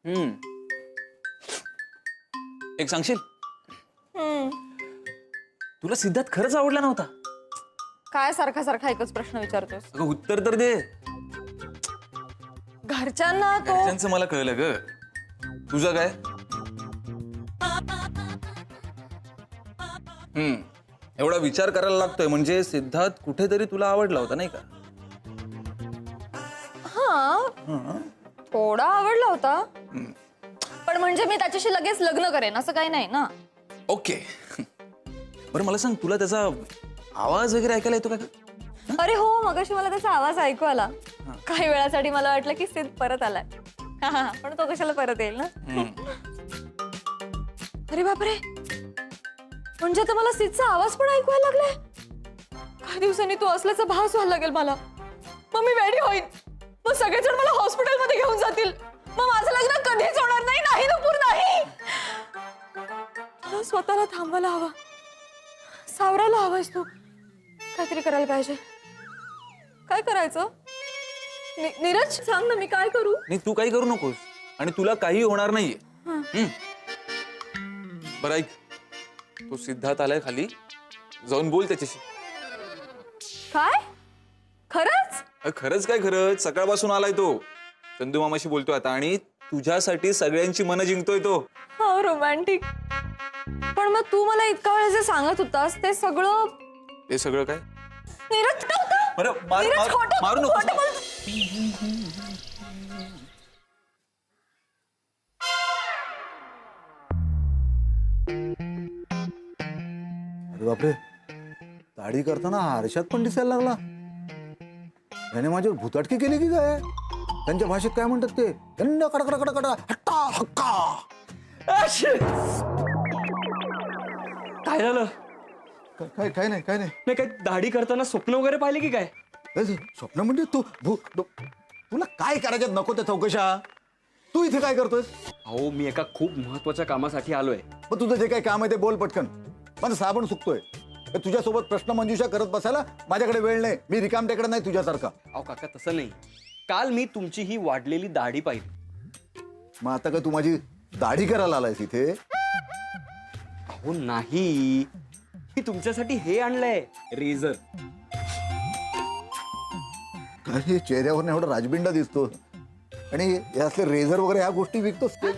एक सांगशील, तुला सिद्धार्थ खरंच आवडला नव्हता? काय सारखा सारखा एकच प्रश्न विचारतोस? अगं उत्तर तर दे. घरच्यांना तो घरच्यांचं मला कळलं ग, तुझं काय? एवढा विचार करायला लागतोय म्हणजे सिद्धार्थ कुठेतरी तुला आवडला होता नाही का? हा थोडा आवडला होता, पण म्हणजे मी त्याच्याशी लगेच लग्न करेन असं काही नाही ना. ओके. बरं मला सांग, तुला त्याचा आवाज वगैरे ऐकायला येतो का ग? अरे हो, मगाशी मला त्याचा आवाज ऐकू आला. काही वेळासाठी मला वाटलं की सिद्ध परत आलाय. पण तो कशाला परत येईल ना. अरे बापरे, म्हणजे आता मला सिद्धचा आवाज पण ऐकवायला लागलाय. काही दिवसांनी तो असल्याचा भास व्हायला लागेल मला. मग मी वेडी होईन, मग सगळेजण मला हॉस्पिटलमध्ये घेऊन जातील, मग माझं लग्न कधीच होणार नाही. नाही नुपूर, नाही. स्वतःला थांबायला हवा, सावरायला हवायस तू. काहीतरी करायला पाहिजे. काय करायचं? नीरज सांग ना, मी काय करू? नाही तू काही करू नकोस आणि तुला काही होणार नाहीये. बरं ऐक, तो सिद्धार्थ आलाय खाली, जाऊन बोल त्याच्याशी. काय? खरंच? खरंच काय खरंच, सकाळपासून आलाय तो. चंदू मामाशी बोलतोय आता आणि तुझ्यासाठी सगळ्यांची मनं जिंकतोय तो. हो रोमॅन्टिक. पण मग तू मला इतका वेळ जे सांगत होतास ते सगळं काय? नीरज बरं मारू नको. अरे बापरे, दाढी करताना आरशात पण दिसायला लागला. त्याने माझ्यावर भुताटकी केली की काय? त्यांच्या भाषेत काय म्हणतात ते? थंड कडकडकडकड हट्टा हक्का. काय झालं? काय नाही नाही काय दाढी करताना स्वप्न वगैरे पाहिले की काय? स्वप्न म्हणजे तू तुला काय करायचं नको त्या चौकशा. तू इथे काय करतोय? अहो मी एका खूप महत्वाच्या कामासाठी आलोय. मग तुझं जे काही काम आहे ते बोल पटकन. माझा साबण सुकतोय. तुझ्यासोबत प्रश्न मंजुषा करत बसायला माझ्याकडे वेळ नाही. मी रिकामटेकडे नाही तुझ्यासारखा. अहो काका तसं नाही, काल मी तुमची ही वाढलेली दाढी पाहिली. मग आता काय तू माझी दाढी करायला आलायस इथे? अहो नाही, मी तुमच्यासाठी हे आणलंय, रेझर. काय हे चेहऱ्यावर एवढा राजबिंडा दिसतो आणि हे असले रेझर वगैरे ह्या गोष्टी विकतोस ते?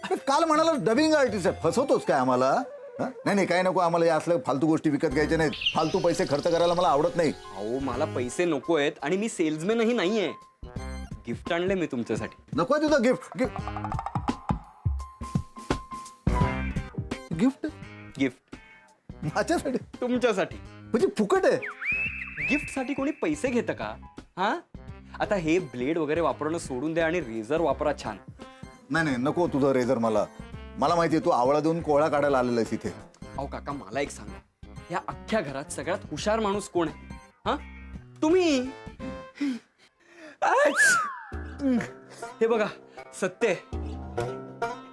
अरे काल म्हणाला डबिंग आर्टिस्ट आहे, फसवतोस काय आम्हाला? नाही काय नको आम्हाला, या असल्या फालतू गोष्टी विकत घ्यायच्या नाहीत. फालतू पैसे खर्च करायला मला आवडत नाही. अहो मला पैसे नको आहेत आणि मी सेल्समॅनही नाहीये. गिफ्ट आणले मी तुमच्यासाठी. नको तुझं गिफ्ट? गिफ्ट गिफ्ट माझ्यासाठी? तुमच्यासाठी. म्हणजे फुकट आहे? गिफ्ट साठी कोणी पैसे घेतं का? हा आता हे ब्लेड वगैरे वापरणं सोडून द्या आणि रेझर वापरा. छान. नाही नको तुझं रेझर. मला माहितीये तू आवळा देऊन कोळा काढायला आलेला आहेस इथे. अहो काका मला एक सांगा, या अख्ख्या घरात सगळ्यात हुशार माणूस कोण आहे? हा तुम्ही. हे बघा सत्य आहे,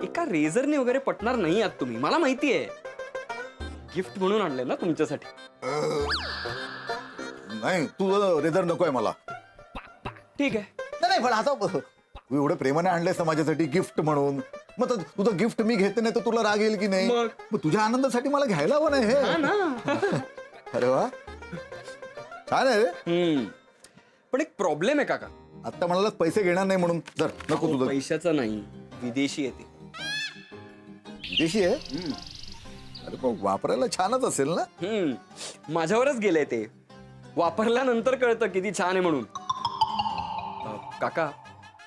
एका रेझरने वगैरे पटणार नाही आहात तुम्ही, मला माहितीये. गिफ्ट म्हणून आणलंय ना तुमच्यासाठी. नाही तुझं रेझर नकोय मला. ठीक आहे. नाही पण आता तू एवढं प्रेमाने आणलंयस ना माझ्यासाठी गिफ्ट म्हणून, मग तुझं गिफ्ट मी घेते नाही तर तुला राग येईल की नाही? मग तुझ्या आनंदासाठी मला घ्यायला हवं नाही हे. अरे वा छान आहे रे. पण एक प्रॉब्लेम आहे काका. आता म्हणाला पैसे घेणार नाही म्हणून. जर नको तुझं. पैशाचं नाही, विदेशी येते. विदेशी आहे? अरे पण वापरायला छानच असेल ना? माझ्यावरच गेलंय ते. वापरल्यानंतर कळतं किती छान आहे म्हणून. काका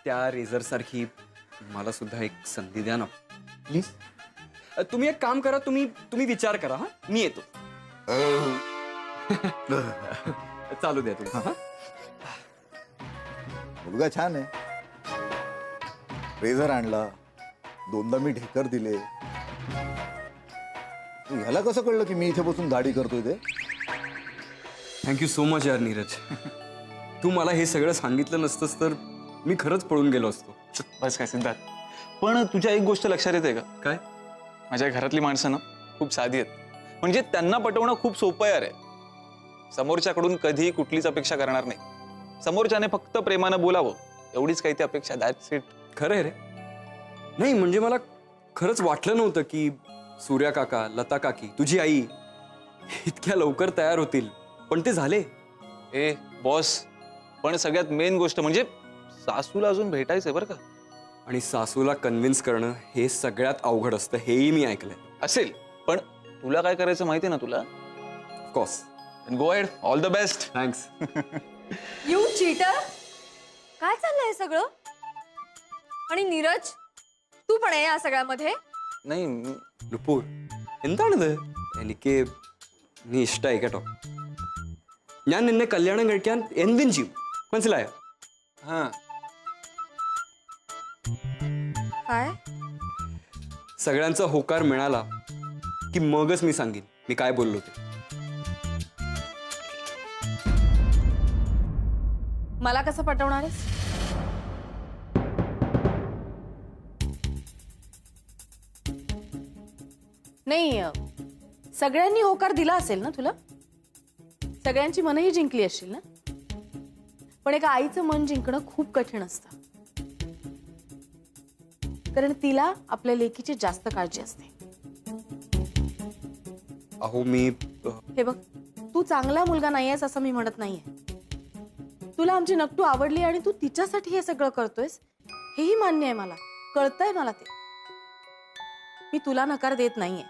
त्या रेझर सारखी मला सुद्धा एक संधी द्या ना प्लीज. तुम्ही एक काम करा, तुम्ही विचार करा. हा मी येतो. चालू द्या तुम्ही. मुलगा छान आहे. रेझर आणला, 2दा मी ढेकर दिले. ह्याला कसं कळलं की मी इथे बसून दाढी करतोय ते? थँक्यू सो मच यार नीरज. तू मला हे सगळं सांगितलं नसतंस तर मी खरंच पळून गेलो असतो. बस काय सिद्धार्थ, पण तुझ्या एक गोष्ट लक्षात येते का? काय? माझ्या घरातली माणसं ना खूप साधी आहेत. म्हणजे त्यांना पटवणं खूप सोपं आहे. अरे समोरच्याकडून कधी कुठलीच अपेक्षा करणार नाही. समोरच्याने फक्त प्रेमानं बोलावं एवढीच काही ती अपेक्षा. That's it. खरं आहे रे. नाही म्हणजे मला खरंच वाटलं नव्हतं की सूर्या काका, लता काकी, तुझी आई इतक्या लवकर तयार होतील, पण ते झाले. ए बॉस, पण सगळ्यात मेन गोष्ट म्हणजे सासूला अजून भेटायचंय बरं का. आणि सासूला कन्व्हिन्स करणं हे सगळ्यात अवघड असतं, हेही मी ऐकलंय. असेल, पण तुला काय करायचं माहितीये ना तुला. Of course. Go ahead, all the best. Thanks. You cheater. काय चाललंय हे सगळं? आणि नीरज, तू पण आहे या सगळ्यामध्ये? नहीं നുപൂർ എന്താണിത്? എനിക്ക് നീ ഇഷ്ടമായി കേട്ടോ. ഞാൻ നിന്നെ കല്യാണം കഴിക്കാൻ എന്തും ചെയ്യും, മനസ്സിലായോ? हाँ काय? सगळ्यांचा होकार मिळाला की मगच मी सांगेन मी काय बोललो ते. मला कसं पटवणार आहेस? नाही सगळ्यांनी होकार दिला असेल ना तुला, सगळ्यांची मनही जिंकली असतील ना. पण एका आईचं मन जिंकणं खूप कठीण असतं, कारण तिला आपल्या लेकीची जास्त काळजी असते. अहो मी हे बघ, तू चांगला मुलगा नाहीयेस असं मी म्हणत नाहीये. तुला आमची नकटू आवडली आणि तू तिच्यासाठी हे सगळं करतोयस हेही मान्य आहे, मला कळतंय मला ते. मी तुला नकार देत नाहीये,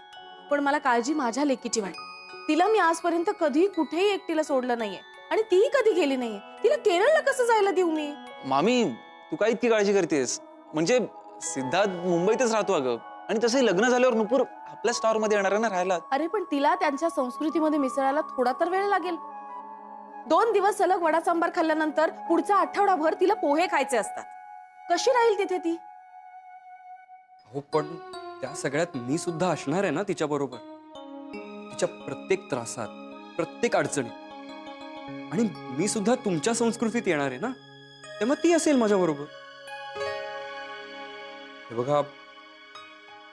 पण मला काळजी माझ्या लेकीची वाटते. तिला मी आजपर्यंत कधी कुठेही एकटीला सोडलं नाहीये आणि तीही कधी गेली नाहीये. तिला केरळला कसं जायला देऊ मी? मामी, तू काय इतकी काळजी करतेस? म्हणजे सिद्धार्थ मुंबईतच राहतो अगं, आणि तसंही लग्न झाल्यावर नुपूर आपल्या स्टॉर मध्ये येणार आहे ना राहायला. अरे पण तिला त्यांच्या संस्कृतीमध्ये मिसळायला थोडा तर वेळ लागेल. 2 दिवस सलग वडा सांबार खाल्ल्यानंतर पुढचा आठवडाभर तिला पोहे खायचे असतात. कशी राहील तिथे ती? हो पण त्या सगळ्यात मी सुद्धा असणार आहे ना तिच्या बरोबर, तिच्या प्रत्येक त्रासात, प्रत्येक अडचणीत. आणि मी सुद्धा तुमच्या संस्कृतीत येणार आहे ना, तेव्हा ती असेल माझ्या बरोबर. हे बघा,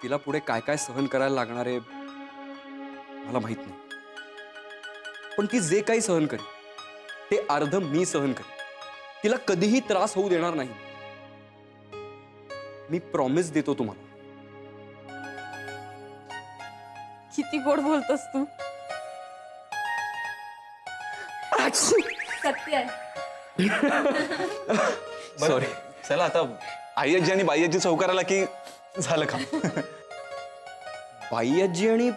तिला पुढे काय काय सहन करायला लागणार आहे मला माहित नाही, पण ती जे काही सहन करेल ते अर्ध मी सहन करेन. तिला कधीही त्रास होऊ देणार नाही, मी प्रॉमिस देतो तुम्हाला. किती गोड बोलतोस तू. सत्य आहे. सॉरी. चला आता आय्याजी आणि बाय्याजी चौकाराला की झालं का? बाई आजी आणि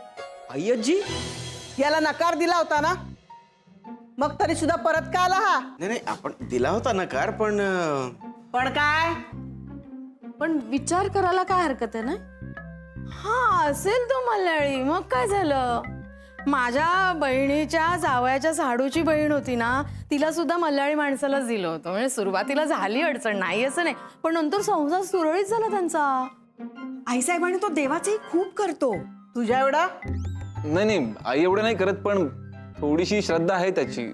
आई आजी याला नकार दिला होता ना, मग तरी सुद्धा परत का आला हा? नाही नाही, आपण दिला होता नकार, पण पण काय? पण विचार करायला काय हरकत आहे ना. हा असेल तो मल्याळी, मग काय झालं? माझ्या बहिणीच्या जावयाच्या साडूची बहीण होती ना, तिला सुद्धा मल्याळी माणसालाच दिलं होतं. म्हणजे सुरुवातीला झाली अडचण, नाही असं नाही, पण नंतर संसार सुरळीत झाला त्यांचा. आईसाहेबांनी तो देवाचंही खूप करतो. तुझ्या एवढा? नाही नाही, आई एवढं नाही करत, पण थोडीशी श्रद्धा आहे त्याची.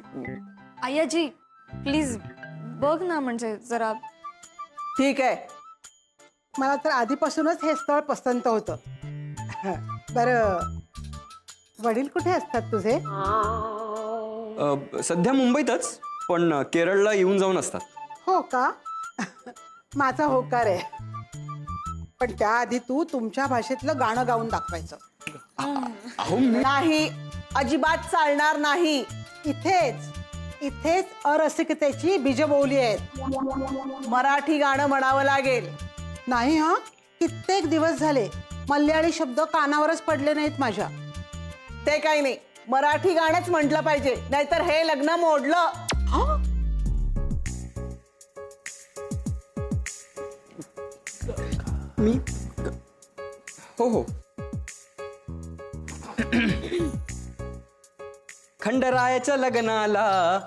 आय्याजी प्लीज बघ ना, म्हणजे जरा. ठीक आहे, मला तर आधीपासूनच हे स्थळ पसंत होतं. बरं, वडील कुठे असतात तुझे? सध्या मुंबईतच, पण केरळला येऊन जाऊन असतात. हो का? माझा होकार आहे, पण त्याआधी तू तुमच्या भाषेतलं गाणं गाऊन दाखवायचं. अहो मी नाही, अजिबात चालणार नाही. इथेच अरसिकतेची बीजबोली आहेत. मराठी गाणं म्हणावं लागेल. नाही हा, कित्येक दिवस झाले मल्याळी शब्द कानावरच पडले नाहीत माझ्या. ते काही नाही, मराठी गाणंच म्हटलं पाहिजे, नाहीतर हे लग्न मोडलं. मी हो खंडरायाच्या लग्नाला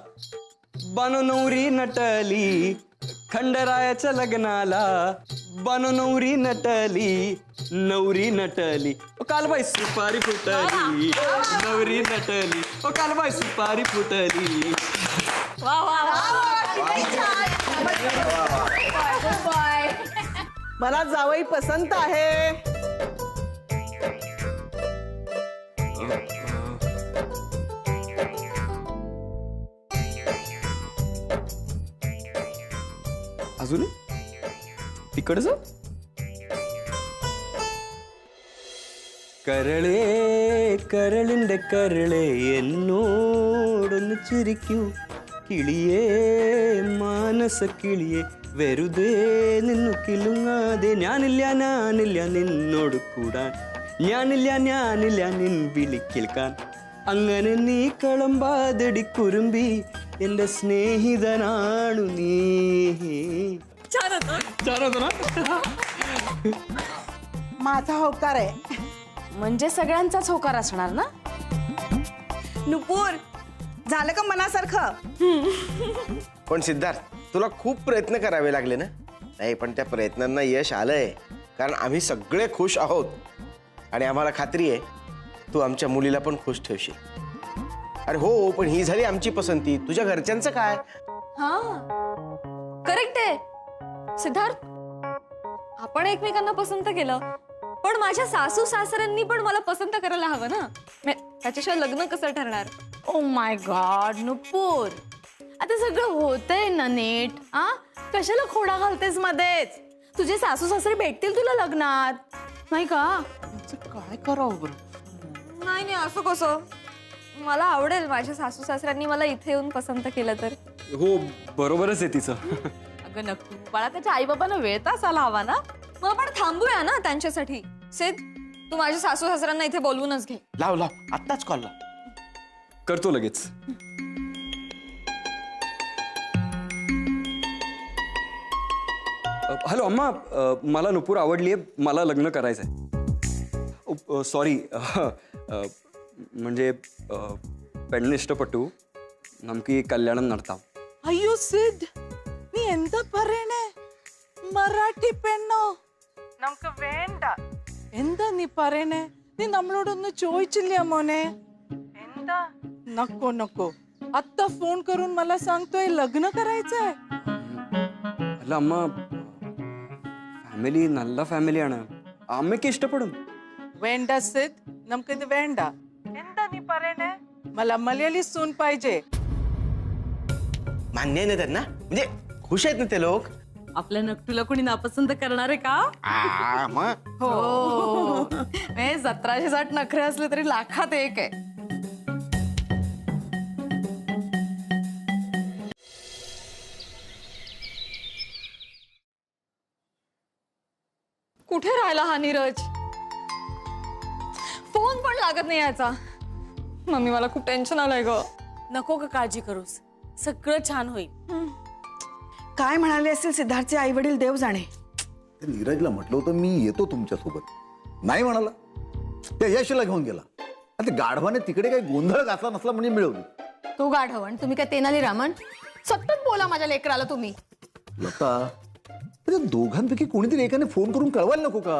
बननौरी नटली, खंडरायाच्या लग्नाला बननौरी नटली, नवरी नटली. ओ कालबाई सुपारी फुटली, नवरी नटली. ओ कालबाई सुपारी फुटली. मला जावई पसंत आहे. अजून तिकडचं കരളേ കരളിന്റെ കരളേ എന്നോടൊന്ന് ചിരിക്കൂ കിളിയേ മാനസ കിളിയേ വെറുതെ നിന്നു കിലുങ്ങാതെ ഞാനില്ല നിന്നോട് കൂടാൻ ഞാനില്ല നിൻ വിളി കേൾക്കാൻ അങ്ങനെ നീ കളമ്പാതടി കുറുമ്പി എന്റെ സ്നേഹിതനാണു നീ. माझा होकार आहे. म्हणजे सगळ्यांचाच होकार असणार ना. नुपूर झालं का मनासारखं? पण सिद्धार्थ तुला खूप प्रयत्न करावे लागले ना. नाही पण त्या प्रयत्नांना यश आलंय कारण आम्ही सगळे खुश आहोत आणि आम्हाला खात्री आहे तू आमच्या मुलीला पण खुश ठेवशील. अरे हो पण ही झाली आमची पसंती, तुझ्या घरच्यांचं काय? हा करेक्ट आहे सिद्धार्थ. आपण एकमेकांना पसंत केलं पण माझ्या सासू सासऱ्यांनी पण मला पसंत करायला हवं ना. त्याच्याशिवाय लग्न कसं ठरणार? ओ माय गॉड नुपूर, आता सगळं होतंय ना नीट. आ कशाला खोडा घालतेस मध्येच? तुझे सासू सासरे भेटतील तुला लग्नात नाही का? काय करावं बरं? नाही नाही असं कसं. मला आवडेल माझ्या सासू सासऱ्यांनी मला इथे येऊन पसंत केलं तर. हो बरोबरच आहे तिचं. अगं नक्की बाळा, त्याच्या आई बाबांना वेळ तास आला हवा ना. मग आपण थांबूया ना त्यांच्यासाठी. सिद्ध तू माझ्या सासू सासऱ्यांना इथे बोलवूनच घे. लाव आत्ताच कॉल लाव. करतो लगेच. हॅलो अम्मा, मला नुपूर आवडलीये, मला लग्न करायचंय. सॉरी म्हणजे പെണ്ണ് ഇഷ്ടപ്പെട്ടു, നമുക്ക് ഈ കല്യാണം നടത്താം. അയ്യോ സിദ്, നീ എന്താ പറയണേ? മറാഠി പെണ്ണോ? നമുക്ക് വേണ്ട. എന്താ നീ പറയണേ? നീ നമ്മളോടൊന്ന് ചോദിച്ചില്ല മോനെ? എന്താ? नको नको, आता फोन करून मला सांगतोय लग्न करायचंय. അല്ല അമ്മ, ഫാമിലി നല്ല ഫാമിലിയാണ്, അമ്മയ്ക്ക് ഇഷ്ടപ്പെടും. വേണ്ട സിദ്, നമുക്കിത് വേണ്ട. എന്താ നീ പറയണേ? मला मल्याळी सून पाहिजे. मान्य आहे ना त्यांना? म्हणजे खुश आहेत ना ते लोक? आपल्या नकटूला कोणी नापसंत करणार आहे का? मग हो 1760 नखरे असले तरी लाखात एक आहे. कुठे राहिला हा नीरज? फोन पण लागत नाही याचा. मम्मी मला खूप टेन्शन आलंय ग. नको का काळजी करूस, सगळं छान होईल. काय म्हणाले असतील सिद्धार्थचे आई वडील देव जाणे. ते नीरजला म्हटलं होतं मी येतो तुमच्यासोबत, नाही म्हणाला. त्या यशला घेऊन गेला. आणि ते गाढवाने तिकडे काही गोंधळ घातला नसला म्हणजे मिळवली. तू गाढवण, तुम्ही काय तेनाली रामन? सतत बोला माझ्या लेकराला तुम्ही. लता, त्या दोघांपैकी कोणीतरी एकाने फोन करून कळवायला नको का?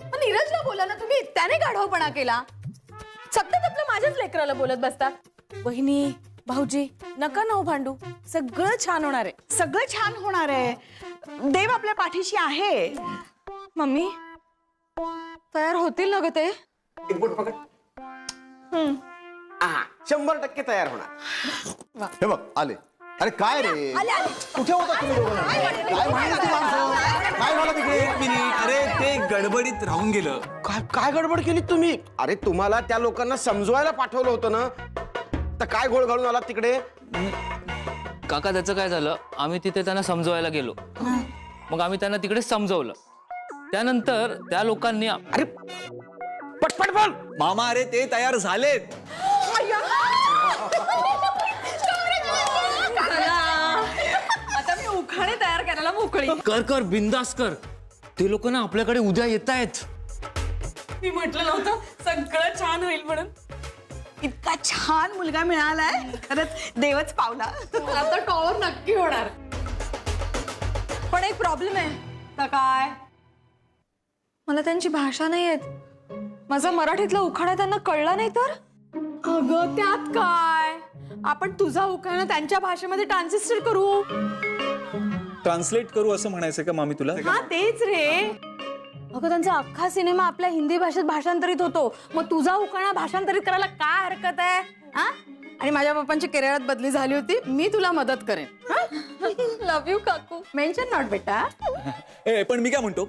मग नीरजला बोला ना तुम्ही, त्याने गाढवपणा केला. सतत आपलं माझ्याच लेकराला बोलत बसता. बहिणी भाऊजी नका ना हो भांडू, सगळं छान होणार आहे. सगळं छान होणार आहे. देव आपल्या पाठीशी आहे. मम्मी तयार होतील ना ग ते? एक बोट पकड. 100% तयार होणार. हे बघ आले. अरे काय रे, कुठे होता तुम्ही दोघं? काय म्हणली ती माणसं? काय झालं तिकडे? एक मिनिट, अरे ते गडबडीत राहून गेलं. काय गडबड केली तुम्ही? अरे तुम्हाला त्या लोकांना समजवायला पाठवलं होतं ना, तर काय घोळ घालून आलात तिकडे? काका त्याचं काय झालं, आम्ही तिथे त्यांना समजवायला गेलो. मग आम्ही त्यांना तिकडे समजवलं. त्यानंतर त्या लोकांनी अरे पटपट बोल. मामा अरे ते तयार झालेत. आता मी उखाणे तयार करायला मोकळी. कर बिंदास कर. ते लोक ना आपल्याकडे उद्या येत आहेत. मी म्हटलं नव्हतं सगळं छान होईल म्हणून. इतका छान मुलगा मिळालाय, खरंच देवच पावला. आता टॉवर नक्की होणार. पण एक प्रॉब्लेम आहे. तर काय? मला त्यांची भाषा नाही येत. माझा मराठीतला उखाणा त्यांना कळला नाही तर? अगं त्यात काय, आपण तुझा उखाणा त्यांच्या भाषेमध्ये ट्रान्सलेट करू. ट्रान्सलेट करू असं म्हणायचं का मामी तुला? हा तेच रे. अगं त्यांचा अख्खा सिनेमा आपल्या हिंदी भाषेत भाषांतरित होतो, मग तुझा उखाणा भाषांतरित करायला काय हरकत आहे? हा? आणि माझ्या पप्पांची केरळात बदली झाली होती, मी तुला मदत करेन. लव्ह यू काकू. मेन्शन नॉट बेटा. पण मी काय म्हणतो,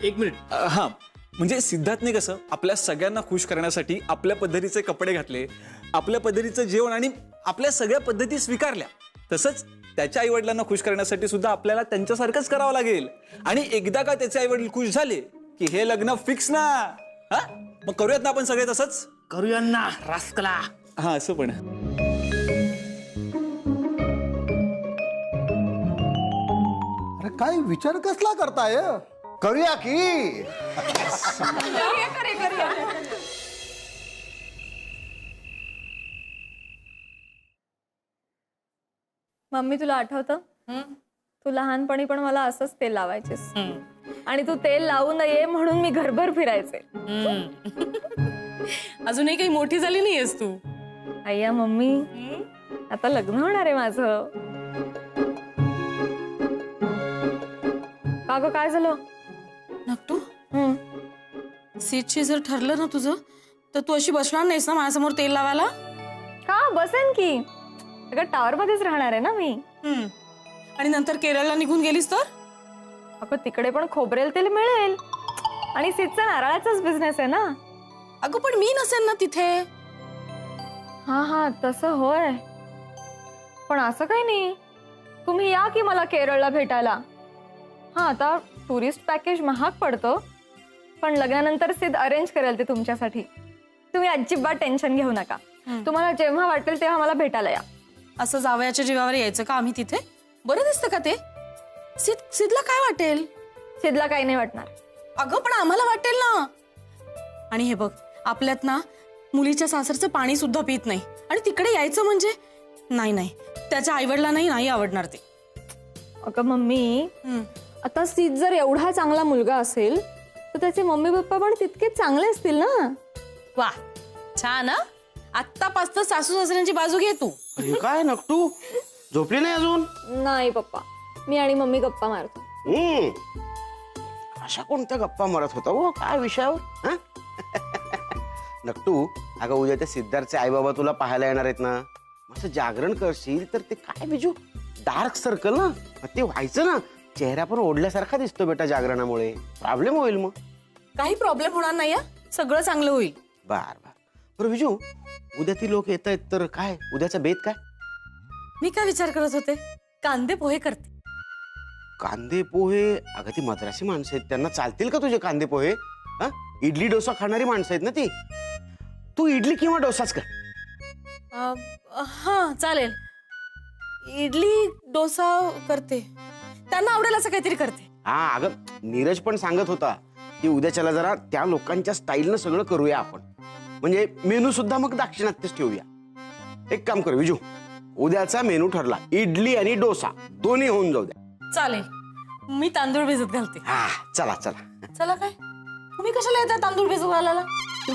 1 मिनिट. हा म्हणजे सिद्धार्थने कसं आपल्या सगळ्यांना खुश करण्यासाठी आपल्या पद्धतीचे कपडे घातले, आपल्या पद्धतीचं जेवण आणि आपल्या सगळ्या पद्धती स्वीकारल्या, तसंच त्याच्या आईवडिलांना खुश करण्यासाठी सुद्धा आपल्याला त्यांच्यासारखंच करावं लागेल. आणि एकदा का त्याचे आईवडील खुश झाले की हे लग्न फिक्स ना. हा, मग करूयात ना आपण सगळे तसंच. करूया ना रास्कला. हा, असं पण. अरे काय विचार कसला करताय? करूया की. मम्मी तुला आठवतं तू लहानपणी पण मला असंच तेल लावायचेस आणि तू तेल लावू नये म्हणून मी घरभर फिरायचे. अजूनही काही मोठी झाली नाहीयेस तू. अय्या मम्मी, आता लग्न होणार आहे माझं. का ग, काय झालं? नक्टू, सीटची जर ठरलं ना तुझं तर तू अशी बसणार नाहीस ना माझ्यासमोर तेल लावायला? का, बसेन की. अगं टावर मध्येच राहणार आहे ना मी. आणि नंतर केरळला निघून गेलीस तर? अगं तिकडे पण खोबरेल तेल मिळेल आणि सीटचा नारळाचाच बिझनेस आहे ना. अगं पण मी नसेन ना तिथे. हा हा, तसं होय. पण असं काही नाही, तुम्ही या की मला केरळला भेटायला. हा, आता टुरिस्ट पॅकेज महाग पडतो, पण लग्नानंतर सिद्ध अरेंज करेल ते तुमच्यासाठी. तुम्ही अजिबात टेन्शन घेऊ नका. तुम्हाला जेव्हा वाटेल तेव्हा मला भेटायला या. असं जावयाच्या जीवावर यायचं का आम्ही तिथे? बरं दिसतं का ते? सिद्धला काय वाटेल? सिद्धला काही नाही वाटणार. अगं पण आम्हाला वाटेल ना. आणि हे बघ, आपल्यात ना मुलीच्या सासरचं पाणी सुद्धा पित नाही आणि तिकडे यायचं म्हणजे नाही, त्याच्या आईवडिलांनाही नाही आवडणार ते. अगं मम्मी, आता सिद्ध जर एवढा चांगला मुलगा असेल तर त्याचे मम्मी पप्पा पण तितकेच चांगले असतील ना. वा, छान. आत्तापासून सासू सासऱ्यांची बाजू घे तू. हे काय नकटू, झोपली नाही अजून? नाही पप्पा, मी आणि मम्मी गप्पा मारतो. अशा कोणत्या गप्पा मारत होता हो, काय विषयावर? नकटू, अगं उद्या त्या सिद्धार्थचे आई बाबा तुला पाहायला येणार आहेत ना. असं जागरण करशील तर ते काय बिजू डार्क सर्कल ना, ते व्हायचं ना. चेहरा पण ओढल्यासारखा दिसतो बेटा जागरणामुळे. प्रॉब्लेम होईल मग. काही प्रॉब्लेम होणार नाही, सगळं चांगलं होईल. बरं विजू, उद्या ती लोक येत आहेत तर काय उद्याचा बेत काय? मी काय विचार करत होते, कांदे पोहे करते. कांदे पोहे? अगं ती मद्रासी माणसं आहेत, त्यांना चालतील का तुझे कांदे पोहे? हा, इडली डोसा खाणारी माणसं आहेत ना ती. तू इडली किंवा डोसाच कर. हा चालेल, इडली डोसा करते. त्यांना आवडेल असं काहीतरी करते. हा, अगं नीरज पण सांगत होता की उद्याच्याला जरा त्या लोकांच्या स्टाईलनं सगळं करूया आपण. म्हणजे मेनू सुद्धा मग दाक्षिणात्यच ठेवूया. एक काम कर विजू, उद्याचा मेनू ठरला, इडली आणि डोसा दोन्ही होऊन जाऊ द्या. चालेल, मी तांदूळ भिजत घालते. हा, चला. चला काय, तुम्ही कशाला येता तांदूळ भिजत घालायला?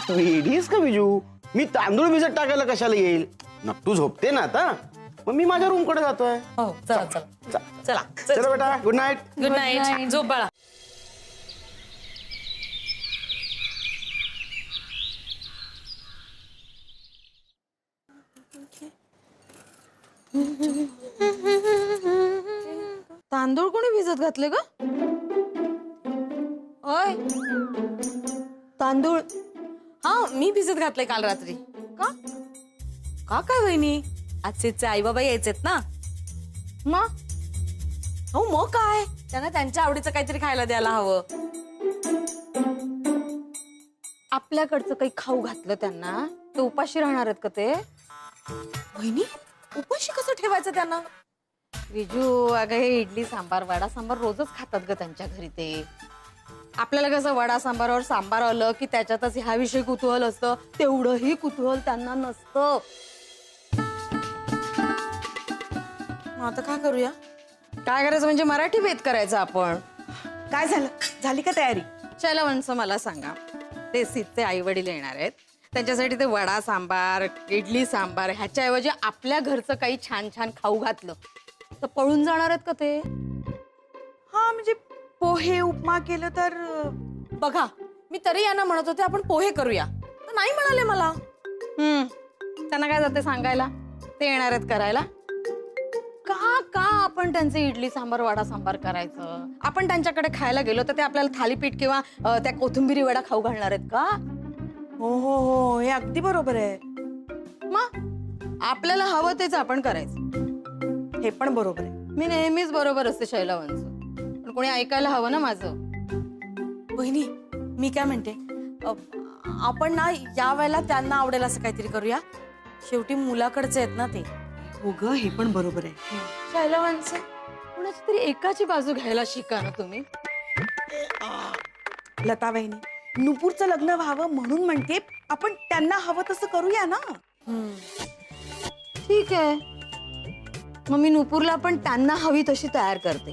तू इडीस का विजू? मी तांदूळ भिजत टाकायला कशाला येईल? नक्टू झोपते ना आता, मग मी माझ्या रूम कडे जातोय. हो, चला चला बेटा, गुड नाईट. गुड नाईट, झोप बाळा. तांदूळ कोणी भिजत घातले ग? ओय, तांदूळ? हा, मी भिजत घातले काल रात्री. का काय वहिनी, आजचे आई बाबा यायचेत ना. मग काय, त्यांना त्यांच्या आवडीचं काहीतरी खायला द्यायला हवं. आपल्याकडचं काही खाऊ घातलं त्यांना ते उपाशी राहणार आहेत का ते? वहिनी, उपाशी कसं ठेवायचं त्यांना? विजू, अगं हे इडली सांबार वडा सांबार रोजच खातात ग त्यांच्या घरी. ते आपल्याला कसं वडा सांबारावर सांबार आलं की त्याच्यातच ह्या विषयी कुतूहल असतं, तेवढंही कुतूहल त्यांना नसतं. आता काय करूया? काय करायचं म्हणजे मराठी बेत करायचा आपण. काय झालं, झाली का तयारी? चला मला सांगा, ते सिद्धचे आई वडील येणार आहेत, त्यांच्यासाठी ते वडा सांबार इडली सांबार ह्याच्याऐवजी आपल्या घरचं काही छान छान खाऊ घातलं तर पळून जाणार आहेत का ते? हा, म्हणजे पोहे उपमा केलं तर. बघा, मी तरी यांना म्हणत होते आपण पोहे करूया, तर नाही म्हणाले मला. त्यांना काय जाते सांगायला, ते येणार आहेत करायला. का आपण त्यांचे इडली सांबार वडा सांबार करायचं? आपण त्यांच्याकडे खायला गेलो तर ते आपल्याला थालीपीठ किंवा त्या कोथिंबिरी वडा खाऊ घालणार आहेत का? हो हो हो, हे अगदी बरोबर आहे. मग आपल्याला हवं तेच आपण करायचं. हे पण बरोबर आहे. मी नेहमीच बरोबर असते शैलावांचं, पण कोणी ऐकायला हवं ना माझं. बहिणी मी काय म्हणते, आपण ना या वेळेला त्यांना आवडेल असं काहीतरी करूया. शेवटी मुलाकडचे आहेत ना ते. हो ग, हे पण बरोबर आहे. शैलावांचं कोणाची तरी एकाची बाजू घ्यायला शिका ना तुम्ही. लता वहिनी, नुपूरचं लग्न व्हावं म्हणून म्हणते, आपण त्यांना हवं तसं करूया ना. ठीक आहे, मग मी नुपूरला पण त्यांना हवी तशी तयार करते.